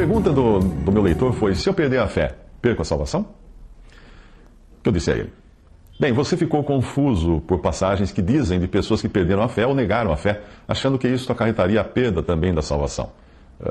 A pergunta do meu leitor foi: se eu perder a fé, perco a salvação? O que eu disse a ele? Bem, você ficou confuso por passagens que dizem de pessoas que perderam a fé ou negaram a fé, achando que isso acarretaria a perda também da salvação.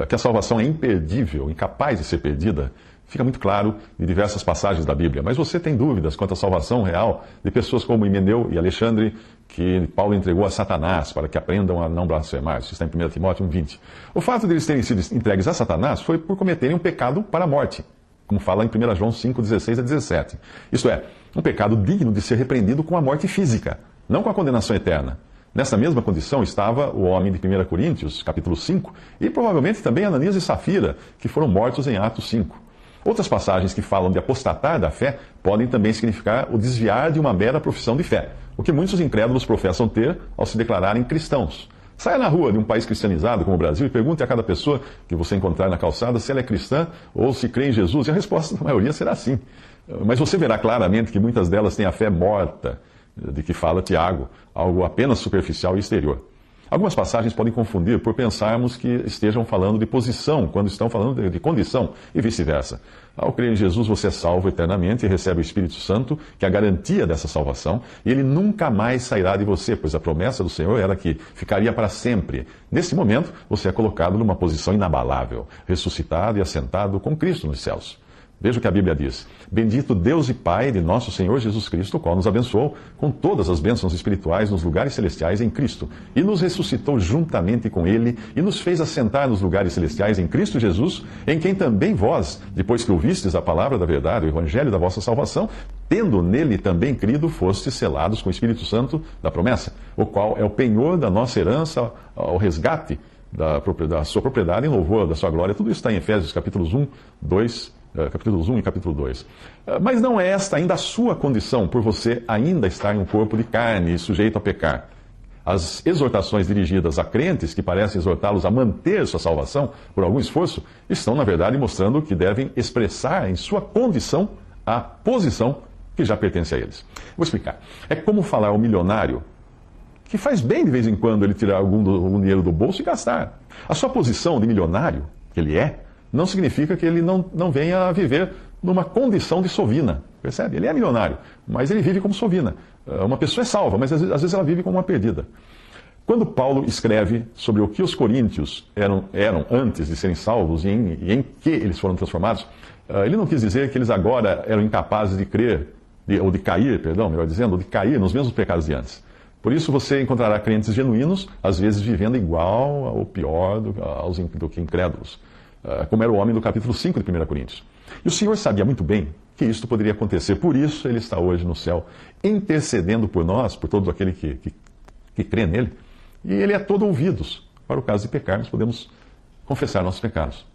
Que a salvação é imperdível, incapaz de ser perdida, fica muito claro em diversas passagens da Bíblia. Mas você tem dúvidas quanto à salvação real de pessoas como Himeneu e Alexandre, que Paulo entregou a Satanás para que aprendam a não blasfemar. Isso está em 1 Timóteo 1,20. O fato de eles terem sido entregues a Satanás foi por cometerem um pecado para a morte, como fala em 1 João 5, 16 a 17. Isto é, um pecado digno de ser repreendido com a morte física, não com a condenação eterna. Nessa mesma condição estava o homem de 1 Coríntios, capítulo 5, e provavelmente também Ananias e Safira, que foram mortos em Atos 5. Outras passagens que falam de apostatar da fé podem também significar o desviar de uma mera profissão de fé, o que muitos incrédulos professam ter ao se declararem cristãos. Saia na rua de um país cristianizado como o Brasil e pergunte a cada pessoa que você encontrar na calçada se ela é cristã ou se crê em Jesus, e a resposta da maioria será sim. Mas você verá claramente que muitas delas têm a fé morta, de que fala Tiago, algo apenas superficial e exterior. Algumas passagens podem confundir por pensarmos que estejam falando de posição, quando estão falando de condição, e vice-versa. Ao crer em Jesus, você é salvo eternamente e recebe o Espírito Santo, que é a garantia dessa salvação, e ele nunca mais sairá de você, pois a promessa do Senhor era que ficaria para sempre. Nesse momento, você é colocado numa posição inabalável, ressuscitado e assentado com Cristo nos céus. Veja o que a Bíblia diz: bendito Deus e Pai de nosso Senhor Jesus Cristo, o qual nos abençoou com todas as bênçãos espirituais nos lugares celestiais em Cristo, e nos ressuscitou juntamente com Ele, e nos fez assentar nos lugares celestiais em Cristo Jesus, em quem também vós, depois que ouvistes a palavra da verdade, o Evangelho da vossa salvação, tendo nele também crido, fostes selados com o Espírito Santo da promessa, o qual é o penhor da nossa herança ao resgate da sua propriedade em louvor da sua glória. Tudo isso está em Efésios capítulos 1, 2, capítulos 1 e capítulo 2. Mas não é esta ainda a sua condição, por você ainda estar em um corpo de carne e sujeito a pecar. As exortações dirigidas a crentes que parecem exortá-los a manter sua salvação por algum esforço, estão, na verdade, mostrando que devem expressar em sua condição a posição que já pertence a eles. Vou explicar. É como falar ao milionário que faz bem de vez em quando ele tirar algum dinheiro do bolso e gastar. A sua posição de milionário, que ele é, não significa que ele não venha a viver numa condição de sovina. Percebe? Ele é milionário, mas ele vive como sovina. Uma pessoa é salva, mas às vezes ela vive como uma perdida. Quando Paulo escreve sobre o que os coríntios eram antes de serem salvos e em que eles foram transformados, ele não quis dizer que eles agora eram incapazes de crer, de cair nos mesmos pecados de antes. Por isso você encontrará crentes genuínos, às vezes vivendo igual ou pior do que incrédulos, como era o homem do capítulo 5 de 1 Coríntios. E o Senhor sabia muito bem que isto poderia acontecer, por isso ele está hoje no céu, intercedendo por nós, por todo aquele que crê nele, e ele é todo ouvidos. Para o caso de pecarmos, podemos confessar nossos pecados.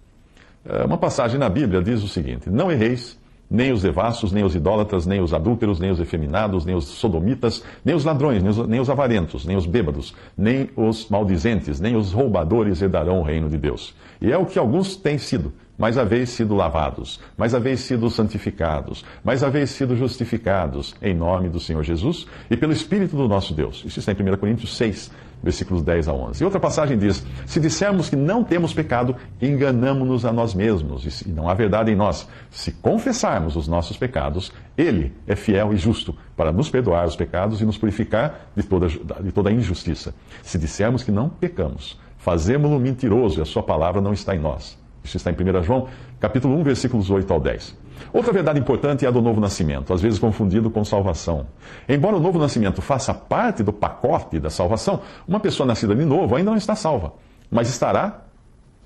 Uma passagem na Bíblia diz o seguinte: não erreis, nem os devassos, nem os idólatras, nem os adúlteros, nem os efeminados, nem os sodomitas, nem os ladrões, nem os avarentos, nem os bêbados, nem os maldizentes, nem os roubadores herdarão o reino de Deus. E é o que alguns têm sido, mas haveis sido lavados, mas haveis sido santificados, mas haveis sido justificados em nome do Senhor Jesus e pelo Espírito do nosso Deus. Isso está em 1 Coríntios 6, versículos 10 a 11. E outra passagem diz: se dissermos que não temos pecado, enganamo-nos a nós mesmos, e não há verdade em nós. Se confessarmos os nossos pecados, Ele é fiel e justo para nos perdoar os pecados e nos purificar de toda injustiça. Se dissermos que não pecamos, fazemo-lo mentiroso e a sua palavra não está em nós. Isso está em 1 João, capítulo 1, versículos 8 ao 10. Outra verdade importante é a do novo nascimento, às vezes confundido com salvação. Embora o novo nascimento faça parte do pacote da salvação, uma pessoa nascida de novo ainda não está salva, mas estará,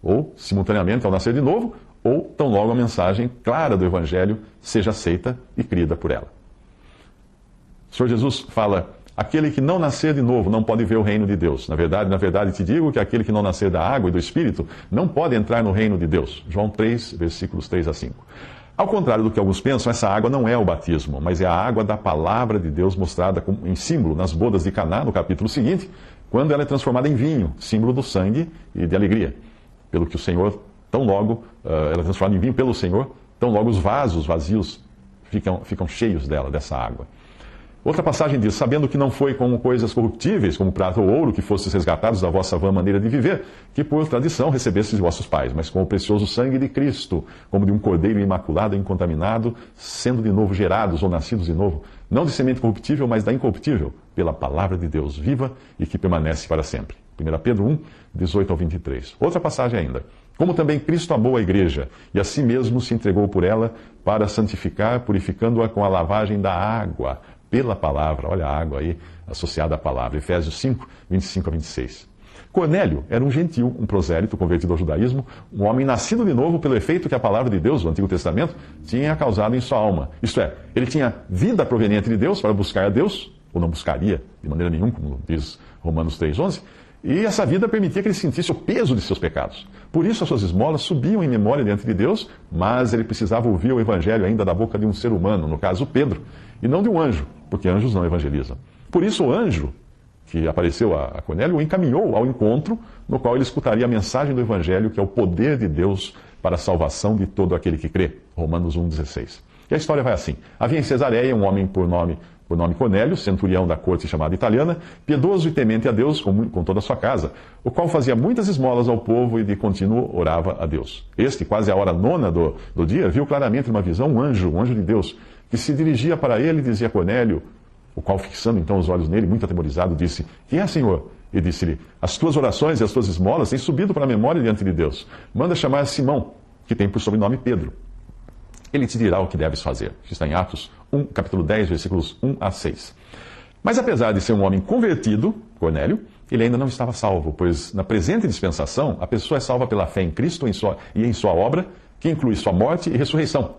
ou simultaneamente ao nascer de novo, ou tão logo a mensagem clara do Evangelho seja aceita e crida por ela. O Senhor Jesus fala: aquele que não nascer de novo não pode ver o reino de Deus. Na verdade te digo que aquele que não nascer da água e do Espírito não pode entrar no reino de Deus. João 3, versículos 3 a 5. Ao contrário do que alguns pensam, essa água não é o batismo, mas é a água da palavra de Deus mostrada em símbolo nas bodas de Caná, no capítulo seguinte, quando ela é transformada em vinho, símbolo do sangue e de alegria. Pelo que o Senhor, tão logo, ela é transformada em vinho pelo Senhor, tão logo os vasos vazios ficam cheios dessa água. Outra passagem diz: sabendo que não foi com coisas corruptíveis, como prata ou ouro, que fostes resgatados da vossa vã maneira de viver, que por tradição recebestes de vossos pais, mas com o precioso sangue de Cristo, como de um cordeiro imaculado e incontaminado, sendo de novo gerados ou nascidos de novo, não de semente corruptível, mas da incorruptível, pela palavra de Deus viva e que permanece para sempre. 1 Pedro 1, 18 ao 23. Outra passagem ainda. Como também Cristo amou a igreja, e a si mesmo se entregou por ela, para santificar, purificando-a com a lavagem da água, pela palavra. Olha a água aí, associada à palavra. Efésios 5, 25 a 26. Cornélio era um gentil, um prosélito convertido ao judaísmo, um homem nascido de novo pelo efeito que a palavra de Deus, o Antigo Testamento, tinha causado em sua alma. Isto é, ele tinha vida proveniente de Deus para buscar a Deus, ou não buscaria de maneira nenhuma, como diz Romanos 3,11, e essa vida permitia que ele sentisse o peso de seus pecados. Por isso as suas esmolas subiam em memória diante de Deus, mas ele precisava ouvir o evangelho ainda da boca de um ser humano, no caso Pedro, e não de um anjo, porque anjos não evangelizam. Por isso o anjo que apareceu a Cornélio o encaminhou ao encontro no qual ele escutaria a mensagem do evangelho, que é o poder de Deus para a salvação de todo aquele que crê. Romanos 1,16. E a história vai assim. Havia em Cesareia um homem por nome Cornélio, centurião da corte chamada italiana, piedoso e temente a Deus com toda a sua casa, o qual fazia muitas esmolas ao povo e de contínuo orava a Deus. Este, quase à hora nona do dia, viu claramente numa visão um anjo de Deus, que se dirigia para ele e dizia a Cornélio, o qual, fixando então os olhos nele, muito atemorizado, disse: quem é, Senhor? E disse-lhe: as tuas orações e as tuas esmolas têm subido para a memória diante de Deus. Manda chamar Simão, que tem por sobrenome Pedro. Ele te dirá o que deves fazer. Isso está em Atos 1, capítulo 10, versículos 1 a 6. Mas apesar de ser um homem convertido, Cornélio, ele ainda não estava salvo, pois na presente dispensação a pessoa é salva pela fé em Cristo e em sua obra, que inclui sua morte e ressurreição.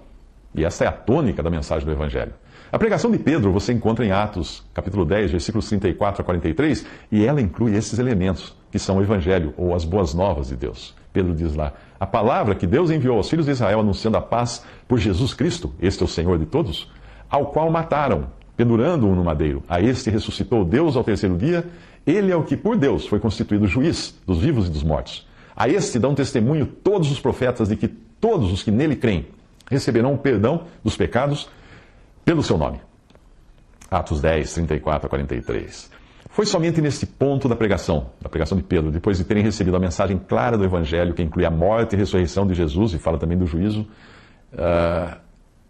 E essa é a tônica da mensagem do Evangelho. A pregação de Pedro você encontra em Atos, capítulo 10, versículos 34 a 43, e ela inclui esses elementos, que são o Evangelho, ou as boas novas de Deus. Pedro diz lá: a palavra que Deus enviou aos filhos de Israel anunciando a paz por Jesus Cristo, este é o Senhor de todos, ao qual mataram, pendurando-o no madeiro. A este ressuscitou Deus ao terceiro dia. Ele é o que, por Deus, foi constituído juiz dos vivos e dos mortos. A este dão testemunho todos os profetas de que todos os que nele creem receberão o perdão dos pecados pelo seu nome. Atos 10, 34 a 43. Foi somente neste ponto da pregação de Pedro, depois de terem recebido a mensagem clara do Evangelho, que inclui a morte e a ressurreição de Jesus, e fala também do juízo,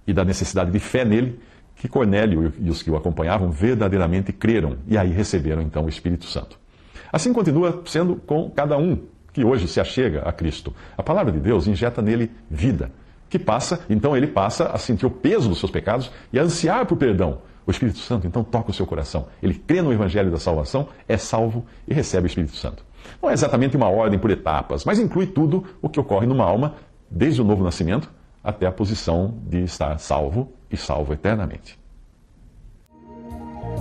e da necessidade de fé nele, que Cornélio e os que o acompanhavam verdadeiramente creram, e aí receberam então o Espírito Santo. Assim continua sendo com cada um que hoje se achega a Cristo. A palavra de Deus injeta nele vida, então ele passa a sentir o peso dos seus pecados e a ansiar por perdão. O Espírito Santo então toca o seu coração. Ele crê no Evangelho da salvação, é salvo e recebe o Espírito Santo. Não é exatamente uma ordem por etapas, mas inclui tudo o que ocorre numa alma, desde o novo nascimento até a posição de estar salvo e salvo eternamente.